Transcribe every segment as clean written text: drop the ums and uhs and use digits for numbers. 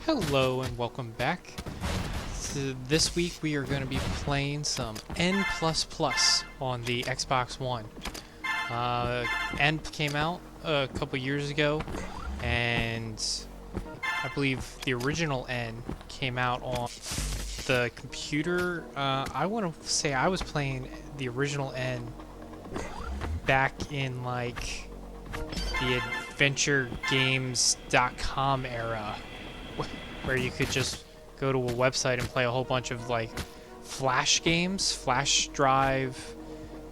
Hello and welcome back. So this week we are going to be playing some N++ on the Xbox One. N came out a couple years ago, and I believe the original N came out on the computer. I want to say I was playing the original N back in like the AdventureGames.com era, where you could just go to a website and play a whole bunch of like flash games, flash drive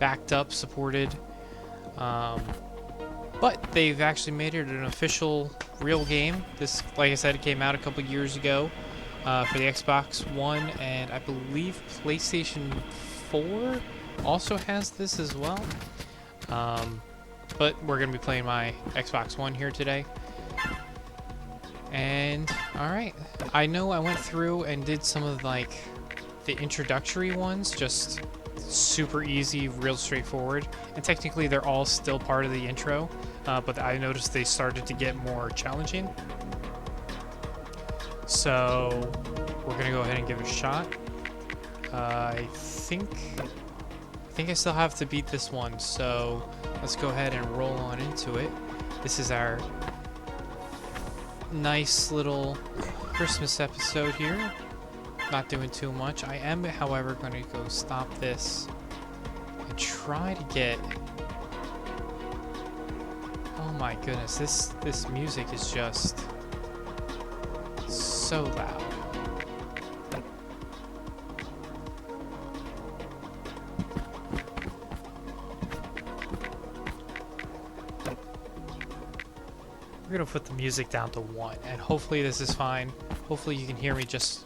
backed up supported. But they've actually made it an official real game. This, like I said, it came out a couple years ago for the Xbox One, and I believe PlayStation 4 also has this as well. But we're going to be playing my Xbox One here today. And alright, I know I went through and did some of like the introductory ones, just super easy, real straightforward, and technically they're all still part of the intro, but I noticed they started to get more challenging. So we're gonna go ahead and give it a shot. I think I still have to beat this one, so let's go ahead and roll on into it. This is our nice little Christmas episode here. Not doing too much. I am, however, going to go stop this and try to get... Oh my goodness, this music is just so loud. We're gonna put the music down to 1, and hopefully this is fine. Hopefully you can hear me just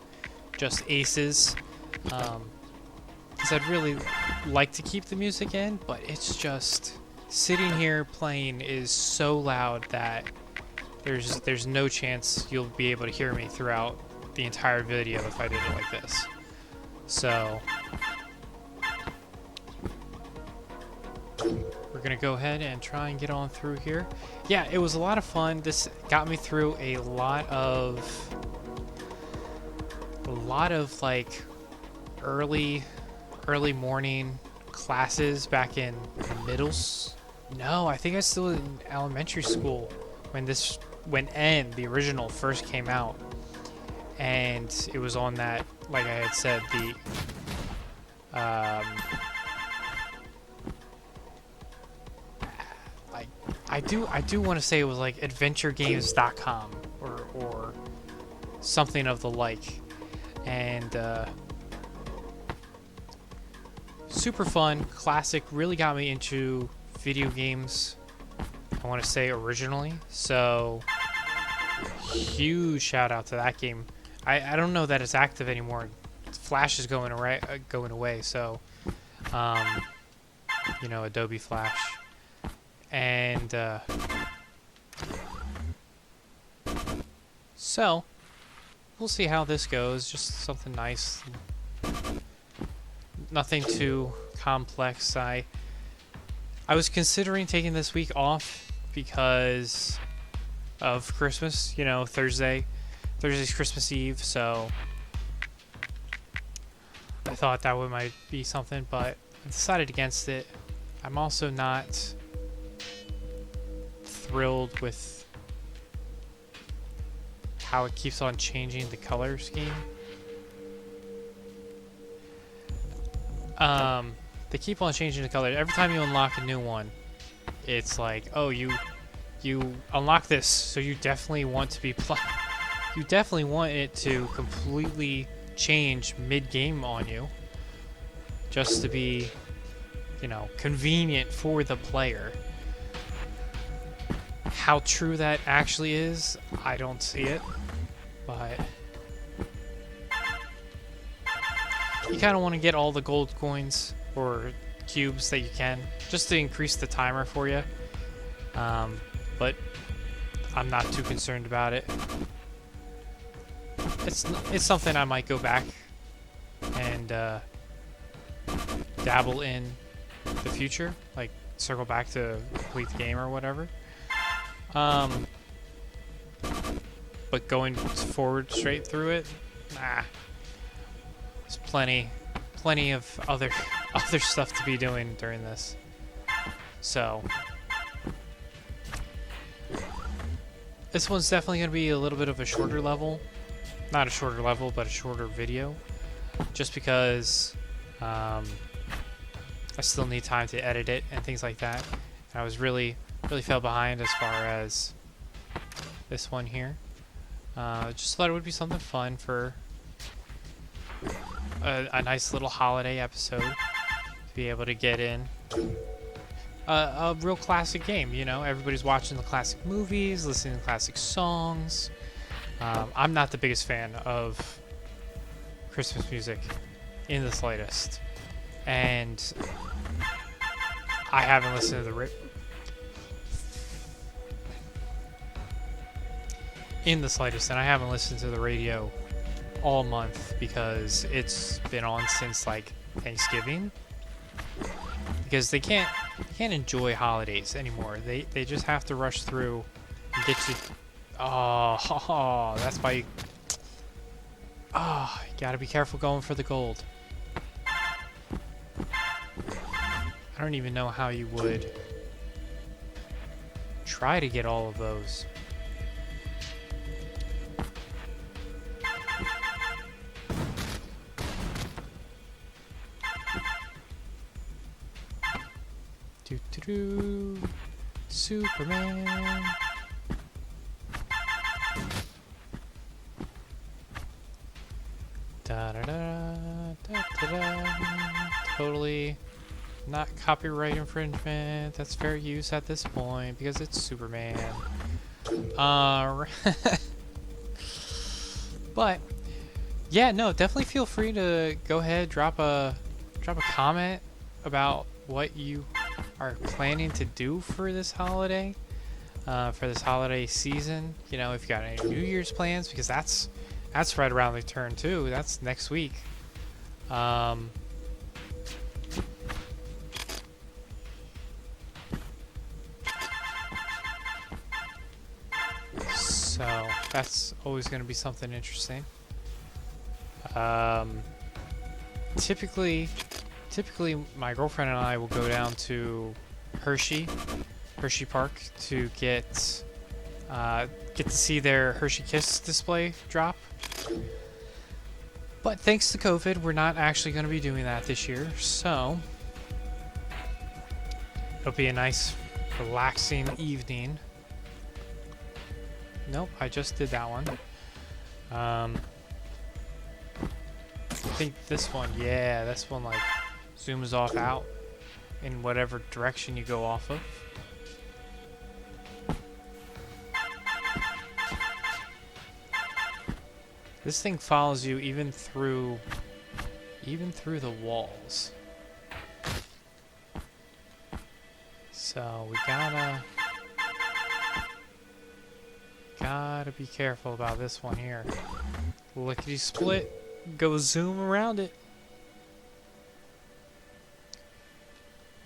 aces, because I'd really like to keep the music in, but it's just sitting here playing is so loud that there's no chance you'll be able to hear me throughout the entire video if I did it like this. So we're gonna go ahead and try and get on through here. Yeah, it was a lot of fun. This got me through a lot of like early morning classes back in No, I think I was still in elementary school when N, the original, first came out, and it was on that, like I had said, the I do want to say it was like AdventureGames.com or something of the like, and super fun, classic, really got me into video games, I want to say, originally. So huge shout out to that game. I don't know that it's active anymore. Flash is going away, so you know, Adobe Flash. And so we'll see how this goes. Just something nice, nothing too complex. I was considering taking this week off because of Christmas. You know, Thursday's Christmas Eve, so I thought that might be something, but I decided against it. I'm also not thrilled with how it keeps on changing the color scheme. They keep on changing the color. Every time you unlock a new one, it's like, oh, you unlock this, so you definitely want to be you definitely want it to completely change mid-game on you, just to be, you know, convenient for the player. How true that actually is, I don't see it, but you kind of want to get all the gold coins or cubes that you can, just to increase the timer for you. But I'm not too concerned about it. It's something I might go back and dabble in the future, like circle back to complete the game or whatever. but going forward straight through it, nah. There's plenty of other stuff to be doing during this. So this one's definitely going to be a little bit of a shorter level. Not a shorter level, but a shorter video. Just because I still need time to edit it and things like that. And I was really fell behind as far as this one here. Just thought it would be something fun for a nice little holiday episode to be able to get in. A real classic game, you know. Everybody's watching the classic movies, listening to classic songs. I'm not the biggest fan of Christmas music in the slightest, and I haven't listened to the radio all month because it's been on since like Thanksgiving. Because they can't enjoy holidays anymore. They just have to rush through and get you. Oh, that's why you. Oh, you gotta be careful going for the gold. I don't even know how you would try to get all of those. Superman. Da da da da da da. Totally not copyright infringement. That's fair use at this point because it's Superman. But yeah, no, definitely feel free to go ahead, drop a comment about what you are planning to do for this holiday, season. You know, if you got any New Year's plans, because that's right around the turn too. That's next week. So that's always going to be something interesting. Typically my girlfriend and I will go down to Hershey Park to get to see their Hershey Kiss display drop. But thanks to COVID, we're not actually going to be doing that this year. So it'll be a nice, relaxing evening. Nope, I just did that one. I think this one, yeah, this one like zooms off out in whatever direction you go off of. This thing follows you even through the walls. So we gotta be careful about this one here. Lickety split, go zoom around it.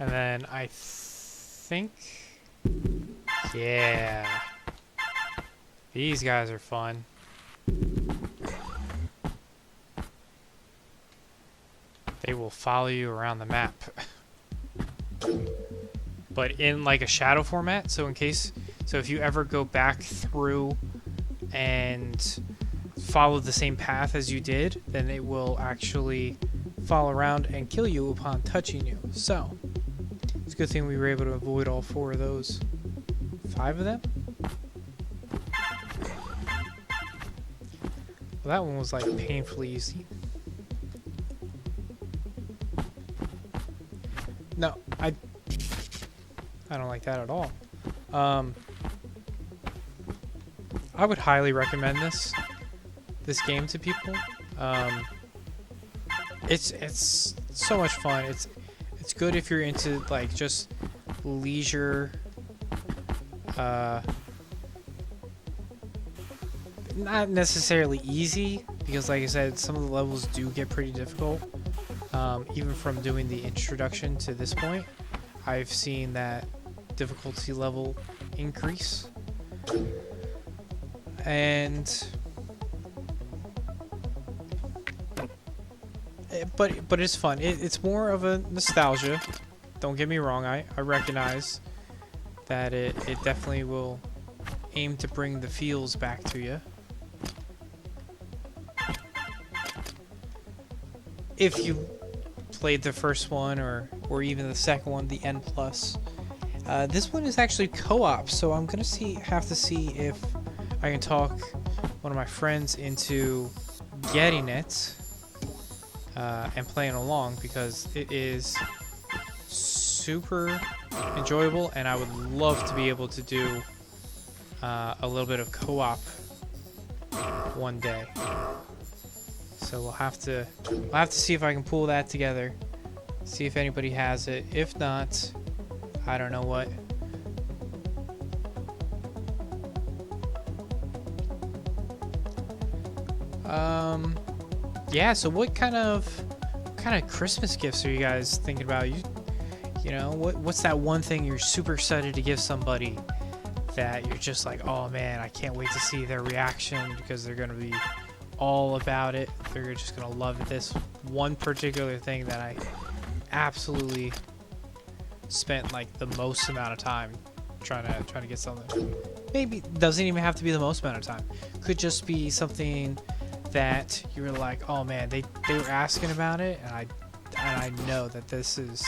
And then I think, yeah, these guys are fun. They will follow you around the map. But in like a shadow format, so if you ever go back through and follow the same path as you did, then it will actually follow around and kill you upon touching you. So it's a good thing we were able to avoid all 4 of those. 5 of them? Well, that one was like painfully easy. No, I don't like that at all. I would highly recommend this game to people. It's so much fun. It's good if you're into like just leisure, not necessarily easy, because like I said, some of the levels do get pretty difficult. Even from doing the introduction to this point, I've seen that difficulty level increase. and but it's fun. It's more of a nostalgia. Don't get me wrong. I recognize that it definitely will aim to bring the feels back to you. If you played the first one or even the second one, the N+. This one is actually co-op, so I'm gonna have to see if I can talk one of my friends into getting it and playing along, because it is super enjoyable, and I would love to be able to do a little bit of co-op one day. So we'll have to see if I can pull that together, see if anybody has it. If not, I don't know what. Yeah, so what kind of Christmas gifts are you guys thinking about? You know, what's that one thing you're super excited to give somebody that you're just like, oh man, I can't wait to see their reaction, because they're gonna be all about it. They're just gonna love this one particular thing that I absolutely spent like the most amount of time trying to get something. Maybe doesn't even have to be the most amount of time. Could just be something that you were like, oh man, they were asking about it, and I know that this is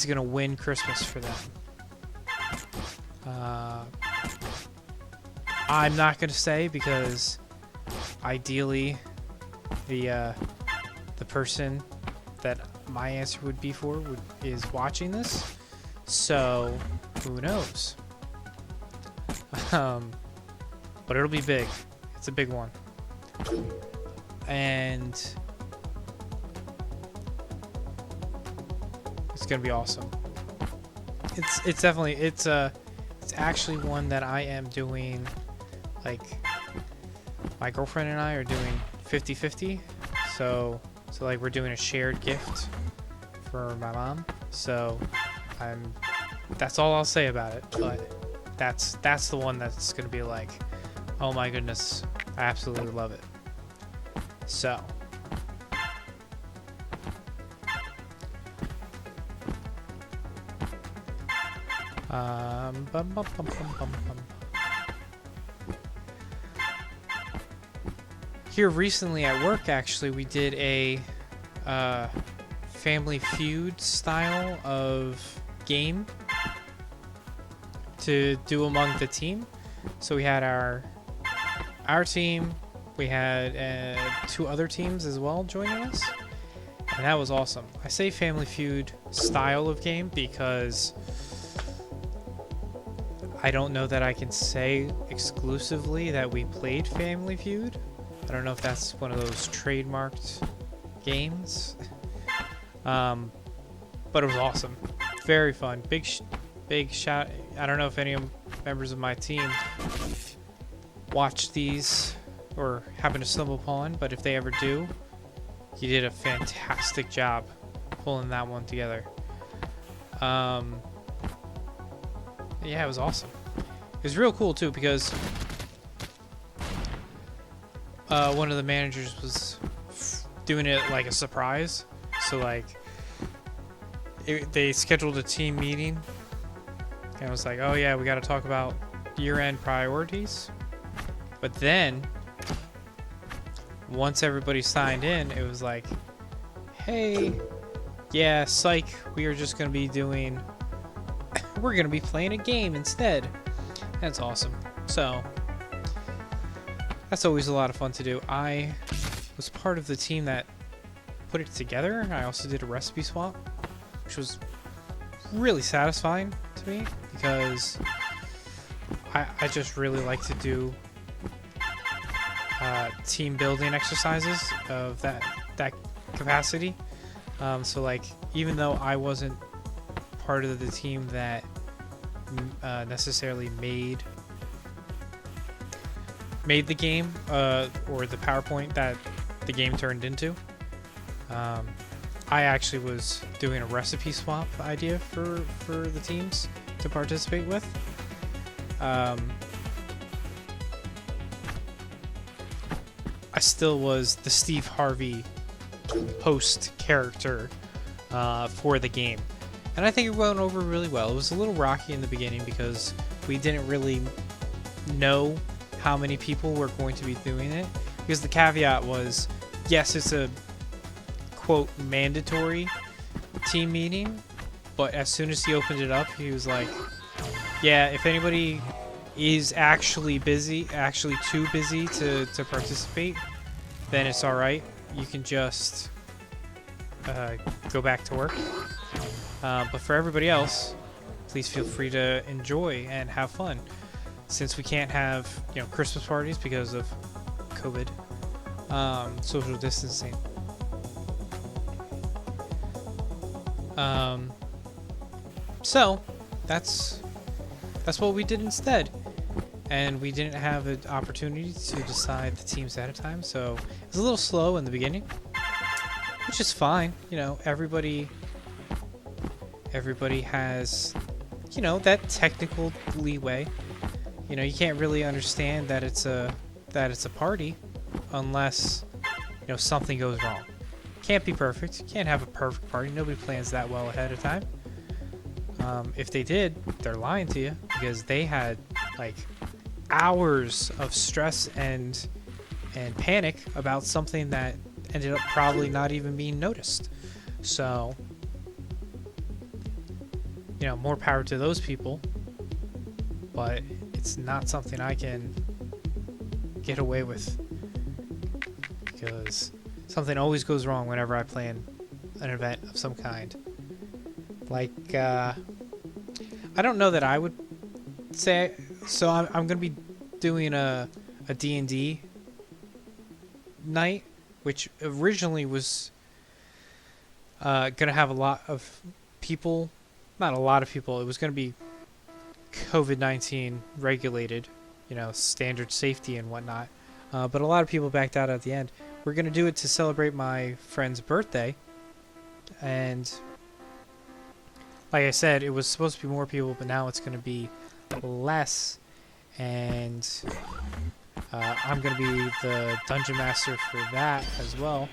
gonna win Christmas for them. I'm not gonna say, because ideally the person that my answer would be for is watching this, so who knows. But it'll be big. It's a big one, and it's gonna be awesome. It's definitely it's actually one that I am doing, like my girlfriend and I are doing 50-50, so like we're doing a shared gift for my mom. So that's all I'll say about it, but that's the one that's gonna be like, oh my goodness, I absolutely love it. So here recently at work, actually, we did a Family Feud style of game to do among the team. So we had our team, we had 2 other teams as well joining us, and that was awesome. I say Family Feud style of game because I don't know that I can say exclusively that we played Family Feud. I don't know if that's one of those trademarked games, but it was awesome, very fun. Big shout. I don't know if any members of my team watched these or happen to stumble upon, but if they ever do, you did a fantastic job pulling that one together. Yeah, it was awesome. It was real cool too, because one of the managers was doing it like a surprise. So like they scheduled a team meeting, and it was like, oh yeah, we got to talk about year-end priorities. But then once everybody signed in, it was like, hey, yeah, psych, we are just going to be doing, we're going to be playing a game instead. That's awesome. So that's always a lot of fun to do. I was part of the team that put it together. I also did a recipe swap, which was really satisfying to me, because I just really like to do team building exercises of that capacity. So like, even though I wasn't part of the team that necessarily made the game or the PowerPoint that the game turned into, I actually was doing a recipe swap idea for the teams to participate with. I still was the Steve Harvey host character for the game. And I think it went over really well. It was a little rocky in the beginning because we didn't really know how many people were going to be doing it. Because the caveat was, yes, it's a, quote, mandatory team meeting. But as soon as he opened it up, he was like, yeah, if anybody is actually too busy to participate, then it's alright. You can just go back to work. But for everybody else, please feel free to enjoy and have fun. Since we can't have, Christmas parties because of COVID, social distancing. So that's what we did instead. And we didn't have an opportunity to decide the teams ahead of time, so it was a little slow in the beginning, which is fine. Everybody has, that technical leeway. You can't really understand that it's a party unless, something goes wrong. Can't be perfect. Can't have a perfect party. Nobody plans that well ahead of time. If they did, they're lying to you because they had like hours of stress and panic about something that ended up probably not even being noticed. So, more power to those people, but it's not something I can get away with because something always goes wrong whenever I plan an event of some kind. Like, I don't know that I would say, so I'm going to be doing a D&D night, which originally was going to have a lot of people, not a lot of people, it was going to be COVID-19 regulated, standard safety and whatnot, but a lot of people backed out at the end. We're going to do it to celebrate my friend's birthday, and like I said, it was supposed to be more people, but now it's going to be less, and I'm going to be the dungeon master for that as well.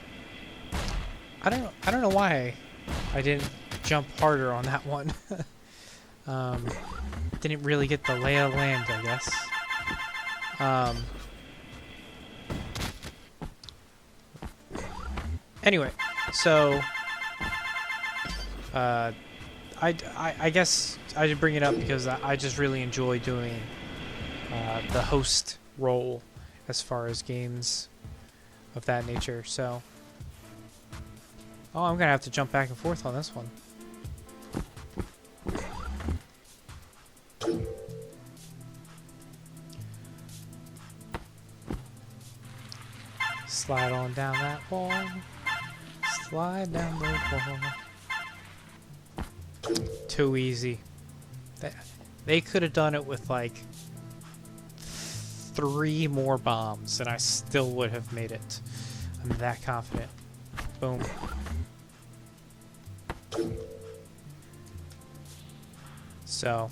I don't know why I didn't jump harder on that one. Didn't really get the lay of the land, I guess. Anyway, so I guess I did bring it up because I just really enjoy doing the host role as far as games of that nature. So, I'm gonna have to jump back and forth on this one. Slide on down that wall. Slide down the wall. Too easy. They could have done it with like 3 more bombs and I still would have made it. I'm that confident. Boom. So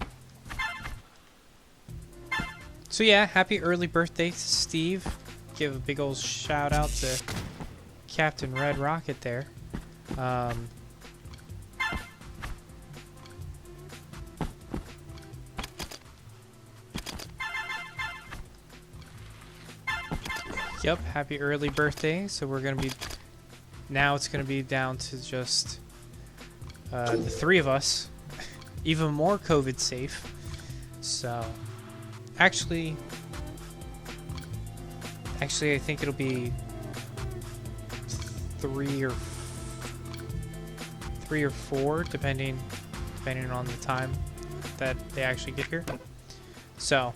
yeah, happy early birthday to Steve. Give a big old shout out to Captain Red Rocket there. Yep, happy early birthday. So we're gonna be, now it's gonna be down to just the 3 of us, even more COVID safe. So actually I think it'll be 3 or 4, depending on the time that they actually get here. So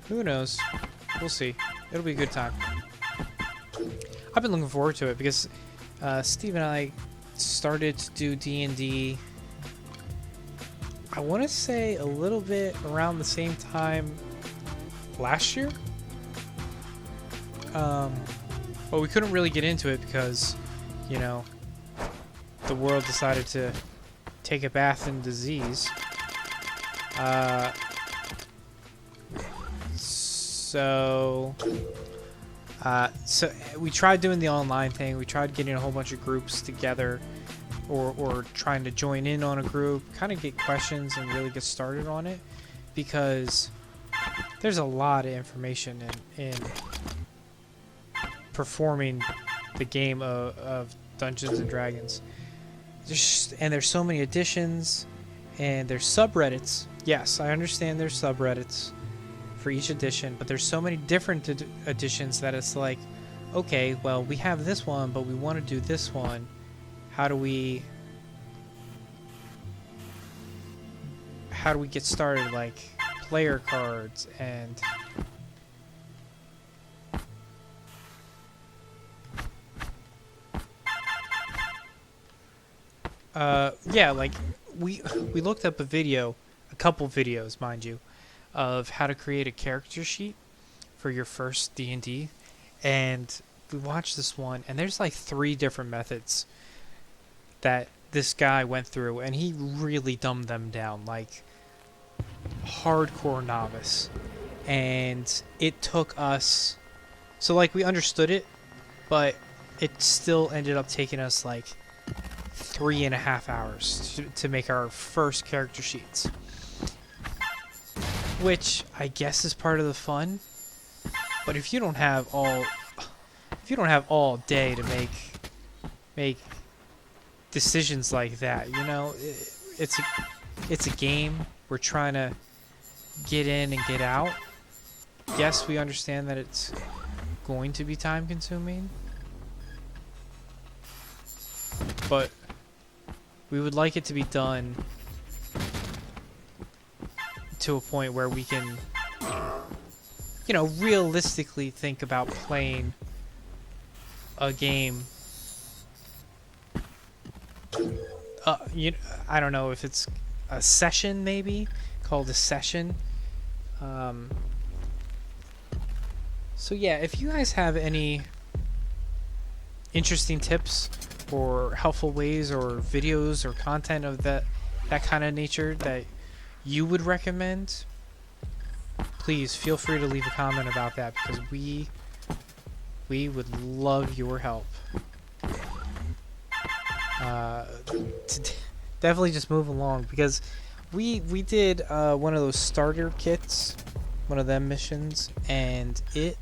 who knows? We'll see. It'll be a good time. I've been looking forward to it because Steve and I started to do D&D, I want to say a little bit around the same time last year. But we couldn't really get into it because, the world decided to take a bath in disease. So So we tried doing the online thing. We tried getting a whole bunch of groups together, or trying to join in on a group, kind of get questions and really get started on it, because there's a lot of information in performing the game of Dungeons and Dragons. There's so many additions, and there's subreddits. Yes, I understand there's subreddits for each edition, but there's so many different editions that it's like, okay, well, we have this one, but we want to do this one. How do we get started? Like player cards and yeah, like we looked up a couple videos, mind you, of how to create a character sheet for your first D&D, and we watched this one, and there's like 3 different methods that this guy went through, and he really dumbed them down, like hardcore novice. And it took us, so like we understood it, but it still ended up taking us like 3.5 hours to make our first character sheets, which I guess is part of the fun. But if you don't have all day to make decisions like that, you know, it's a game. We're trying to get in and get out. Yes, we understand that it's going to be time consuming, but we would like it to be done to a point where we can, you know, realistically think about playing a game. I don't know if it's a session, maybe called a session. So yeah, if you guys have any interesting tips or helpful ways or videos or content of that kind of nature that you would recommend, please feel free to leave a comment about that, because we would love your help. Definitely just move along, because we did one of those starter kits, one of them missions, and it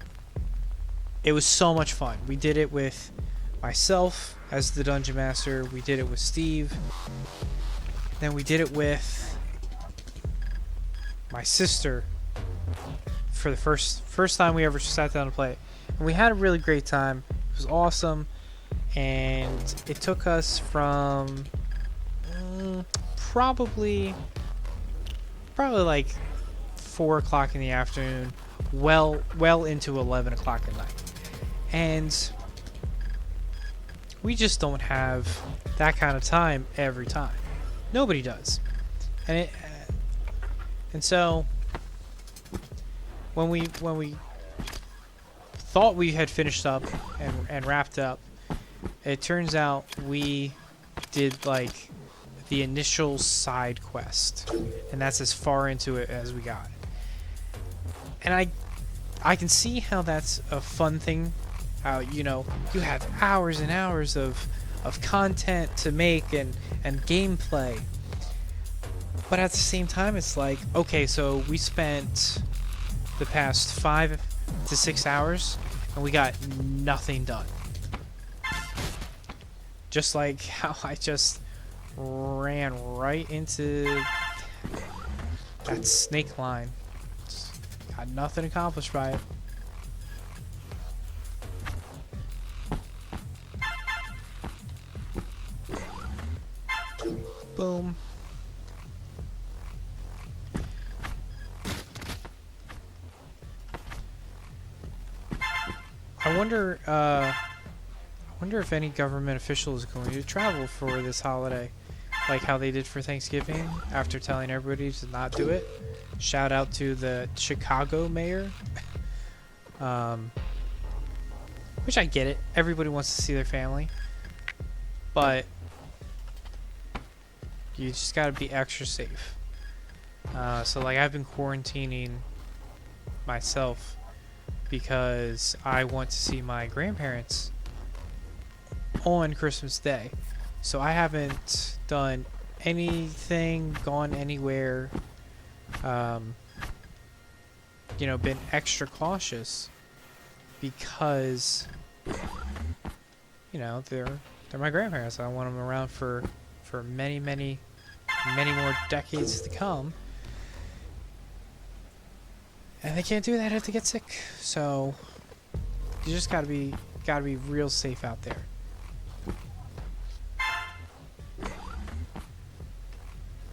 was so much fun. We did it with myself as the Dungeon Master. We did it with Steve. Then we did it with my sister for the first time we ever sat down to play it. And we had a really great time. It was awesome. And it took us from probably like 4 o'clock in the afternoon, well into 11 o'clock at night. And we just don't have that kind of time every time. Nobody does. And so when we thought we had finished up and wrapped up, it turns out we did like the initial side quest, and that's as far into it as we got. And I can see how that's a fun thing. How, you know, you have hours and hours of content to make and gameplay. But at the same time, it's like, okay, so we spent the past 5 to 6 hours and we got nothing done. Just like how I just ran right into that snake line. Just got nothing accomplished by it. Boom. I wonder if any government official is going to travel for this holiday, like how they did for Thanksgiving after telling everybody to not do it. Shout out to the Chicago mayor. Which I get it. Everybody wants to see their family. But you just gotta be extra safe. So like I've been quarantining myself because I want to see my grandparents on Christmas Day. So I haven't done anything, gone anywhere, you know, been extra cautious because, you know, they're my grandparents. I want them around for many, many, many more decades to come. And they can't do that if they get sick. So you just gotta be real safe out there.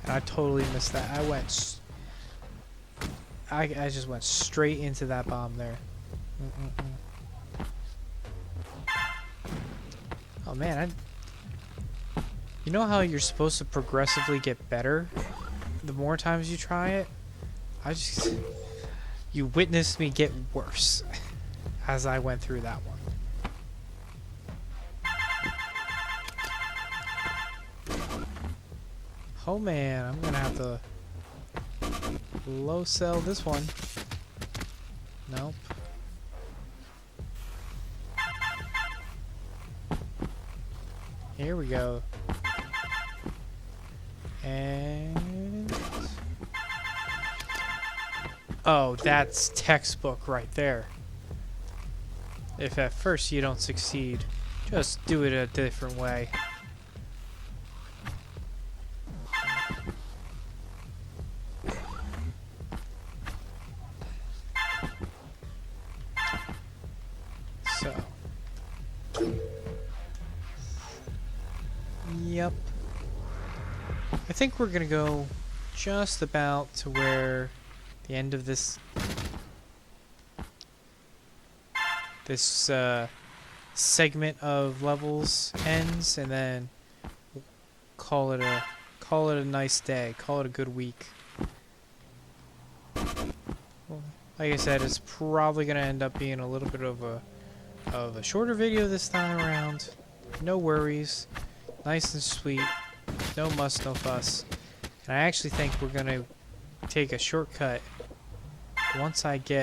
And I totally missed that. I just went straight into that bomb there. Oh man, you know how you're supposed to progressively get better the more times you try it? You witnessed me get worse as I went through that one. Oh man, I'm gonna have to low sell this one. Nope. Here we go. And oh, that's textbook right there. If at first you don't succeed, just do it a different way. So, yep. I think we're gonna go just about to where the end of this segment of levels ends, and then call it a nice day, call it a good week. Well, like I said, it's probably gonna end up being a little bit of a shorter video this time around. No worries, nice and sweet, no muss, no fuss. And I actually think we're gonna take a shortcut once I get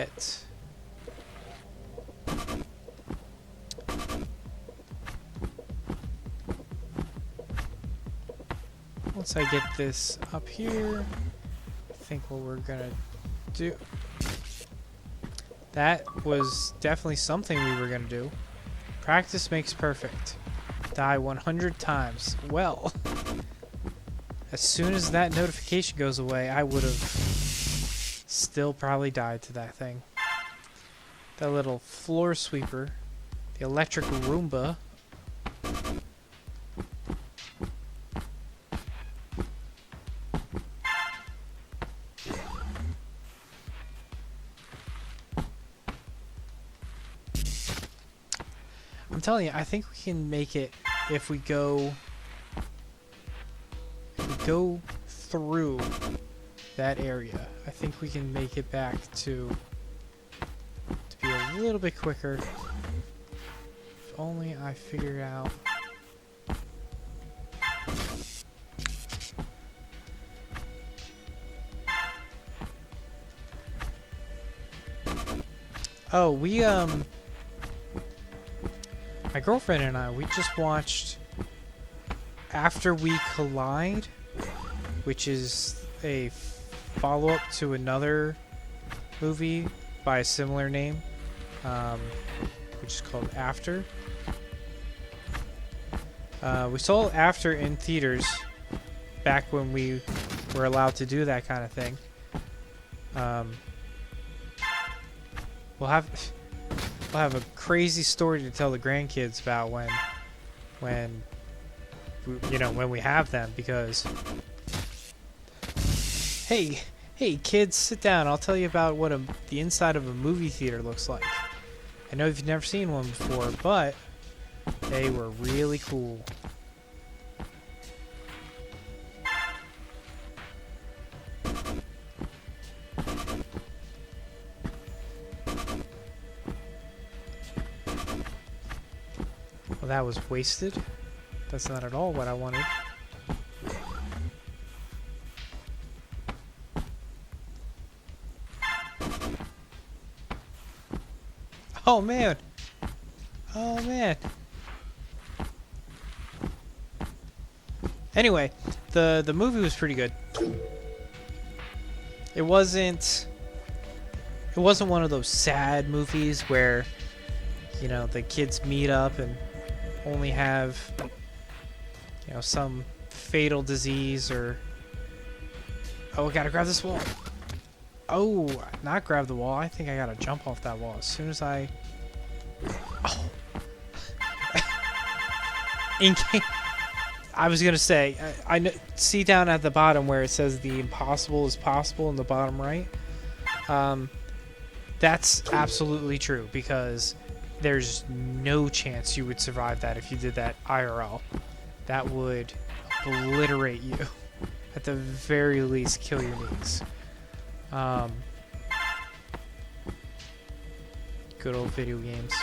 this up here. I think what we're gonna do, that was definitely something we were gonna do. Practice makes perfect. Die 100 times. Well, as soon as that notification goes away, I would have still probably died to that thing. That little floor sweeper, the electric Roomba. I'm telling you, I think we can make it if we go through that area. I think we can make it back to be a little bit quicker. If only I figured out. Oh, my girlfriend and I, we just watched After We Collide, which is a follow-up to another movie by a similar name, which is called After. We saw After in theaters back when we were allowed to do that kind of thing. We'll have a crazy story to tell the grandkids about when we have them, because hey kids, sit down, I'll tell you about what the inside of a movie theater looks like. I know you've never seen one before, but they were really cool. Well, that was wasted. That's not at all what I wanted. Oh man. Oh man. Anyway, the movie was pretty good. It wasn't one of those sad movies where, you know, the kids meet up and only have, you know, some fatal disease or... Oh, I gotta grab this wall. Oh, not grab the wall. I think I gotta jump off that wall as soon as I... Oh. In case... I was gonna say, see down at the bottom where it says the impossible is possible in the bottom right? That's absolutely true, because there's no chance you would survive that if you did that IRL. That would obliterate you. At the very least, kill your knees. Good old video games.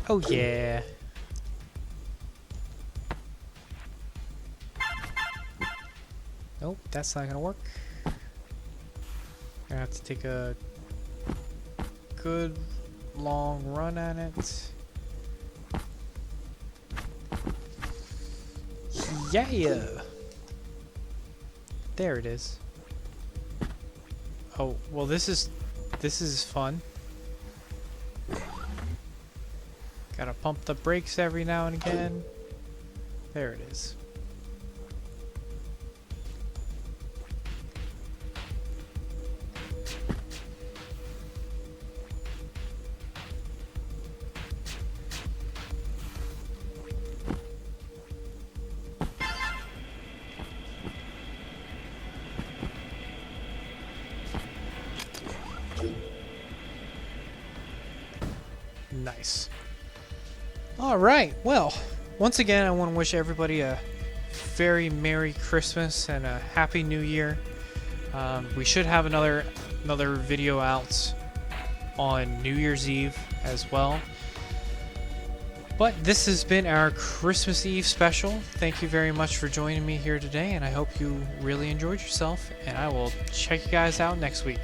Oh yeah. Nope, that's not gonna work. I have to take a good long run at it. Yeah. There it is. Oh, well this is fun. Gotta pump the brakes every now and again. There it is. Nice. Alright, well, once again I want to wish everybody a very Merry Christmas and a Happy New Year. We should have another video out on New Year's Eve as well. But this has been our Christmas Eve special. Thank you very much for joining me here today, and I hope you really enjoyed yourself, and I will check you guys out next week.